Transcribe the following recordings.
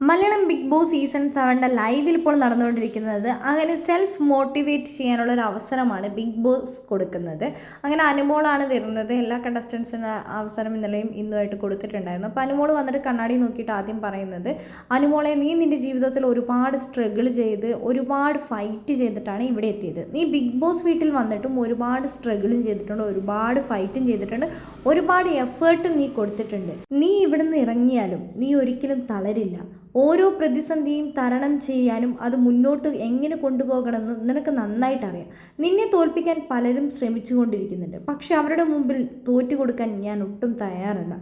Malayalam big boss season 7 ലൈവിൽ ഇപ്പോൾ നടന്നുകൊണ്ടിരിക്കുന്നത് അങ്ങനെ സെൽഫ് മോട്ടിവേറ്റ് ചെയ്യാനുള്ള ഒരു അവസരമാണ് ബിഗ് ബോസ് കൊടുക്കുന്നത്. അങ്ങനെ അനുമോളാണ് വരുന്നത്. എല്ലാ കണ്ടസ്റ്റൻസിനും അവസരം ഇന്നലെയും ഇന്നുമായിട്ട് കൊടുത്തിട്ടുണ്ടായിരുന്നു. അപ്പോൾ അനുമോൾ വന്നിട്ട് കണ്ണാടി നോക്കിയിട്ട് ആദ്യം പറയുന്നത്, അനുമോളെ നീ നിൻ്റെ ജീവിതത്തിൽ ഒരുപാട് സ്ട്രഗിൾ ചെയ്ത് ഒരുപാട് ഫൈറ്റ് ചെയ്തിട്ടാണ് ഇവിടെ എത്തിയത്. നീ ബിഗ് ബോസ് വീട്ടിൽ വന്നിട്ടും ഒരുപാട് സ്ട്രഗിളും ചെയ്തിട്ടുണ്ട്, ഒരുപാട് ഫൈറ്റും ചെയ്തിട്ടുണ്ട്, ഒരുപാട് എഫേർട്ടും നീ കൊടുത്തിട്ടുണ്ട്. നീ ഇവിടുന്ന് ഇറങ്ങിയാലും നീ ഒരിക്കലും തളരില്ല. ഓരോ പ്രതിസന്ധിയും തരണം ചെയ്യാനും അത് മുന്നോട്ട് എങ്ങനെ കൊണ്ടുപോകണമെന്ന് നിനക്ക് നന്നായിട്ട് അറിയാം. നിന്നെ തോൽപ്പിക്കാൻ പലരും ശ്രമിച്ചുകൊണ്ടിരിക്കുന്നുണ്ട്, പക്ഷെ അവരുടെ മുമ്പിൽ തോറ്റു കൊടുക്കാൻ ഞാൻ ഒട്ടും തയ്യാറല്ല.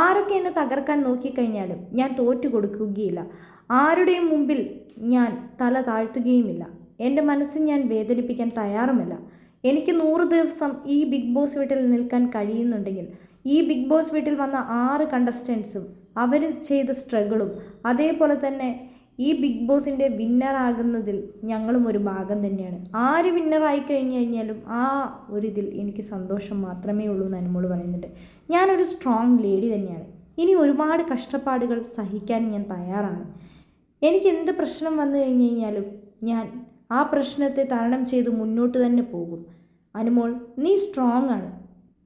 ആരൊക്കെ എന്നെ തകർക്കാൻ നോക്കിക്കഴിഞ്ഞാലും ഞാൻ തോറ്റു കൊടുക്കുകയില്ല. ആരുടെയും മുമ്പിൽ ഞാൻ തല താഴ്ത്തുകയുമില്ല. എൻ്റെ മനസ്സിൽ ഞാൻ വേദനിപ്പിക്കാൻ തയ്യാറുമല്ല. എനിക്ക് 100 ദിവസം ഈ ബിഗ് ബോസ് വീട്ടിൽ നിൽക്കാൻ കഴിയുന്നുണ്ടെങ്കിൽ ഈ ബിഗ് ബോസ് വീട്ടിൽ വന്ന 6 കണ്ടസ്റ്റൻസും അവർ ചെയ്ത സ്ട്രഗിളും അതേപോലെ തന്നെ ഈ ബിഗ് ബോസിൻ്റെ വിന്നറാകുന്നതിൽ ഞങ്ങളും ഒരു ഭാഗം തന്നെയാണ്. ആര് വിന്നറായി കഴിഞ്ഞു കഴിഞ്ഞാലും ആ ഒരിതിൽ എനിക്ക് സന്തോഷം മാത്രമേ ഉള്ളൂ എന്ന് അനുമോൾ പറയുന്നുണ്ട്. ഞാനൊരു സ്ട്രോങ് ലേഡി തന്നെയാണ്. ഇനി ഒരുപാട് കഷ്ടപ്പാടുകൾ സഹിക്കാൻ ഞാൻ തയ്യാറാണ്. എനിക്ക് എന്ത് പ്രശ്നം വന്നു കഴിഞ്ഞു കഴിഞ്ഞാലും ഞാൻ ആ പ്രശ്നത്തെ തരണം ചെയ്ത് മുന്നോട്ട് തന്നെ പോകും. അനുമോൾ, നീ സ്ട്രോങ് ആണ്,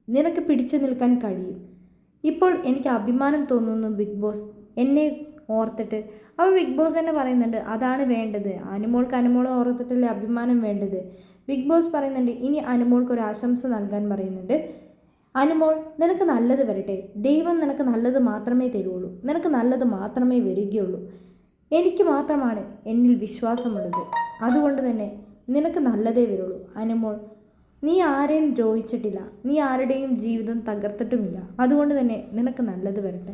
നിനക്ക് പിടിച്ചു നിൽക്കാൻ കഴിയും. ഇപ്പോൾ എനിക്ക് അഭിമാനം തോന്നുന്നു ബിഗ് ബോസ് എന്നെ ഓർത്തിട്ട്. അപ്പോൾ ബിഗ് ബോസ് തന്നെ പറയുന്നുണ്ട്, അതാണ് വേണ്ടത്. അനുമോളെ ഓർത്തിട്ടല്ലേ അഭിമാനം വേണ്ടത്. ബിഗ് ബോസ് പറയുന്നുണ്ട്, ഇനി അനുമോൾക്ക് ഒരു ആശംസ നൽകാൻ പറയുന്നുണ്ട്. അനുമോൾ, നിനക്ക് നല്ലത് വരട്ടെ. ദൈവം നിനക്ക് നല്ലത് മാത്രമേ തരുള്ളൂ, നിനക്ക് നല്ലത് മാത്രമേ വരികയുള്ളൂ. എനിക്ക് മാത്രമാണ് എന്നിൽ വിശ്വാസമുള്ളത്. അതുകൊണ്ട് തന്നെ നിനക്ക് നല്ലതേ വരുള്ളൂ. അനുമോൾ, നീ ആരെയും ദ്രോഹിച്ചിട്ടില്ല, നീ ആരുടെയും ജീവിതം തകർത്തിട്ടുമില്ല. അതുകൊണ്ട് തന്നെ നിനക്ക് നല്ലത് വരട്ടെ.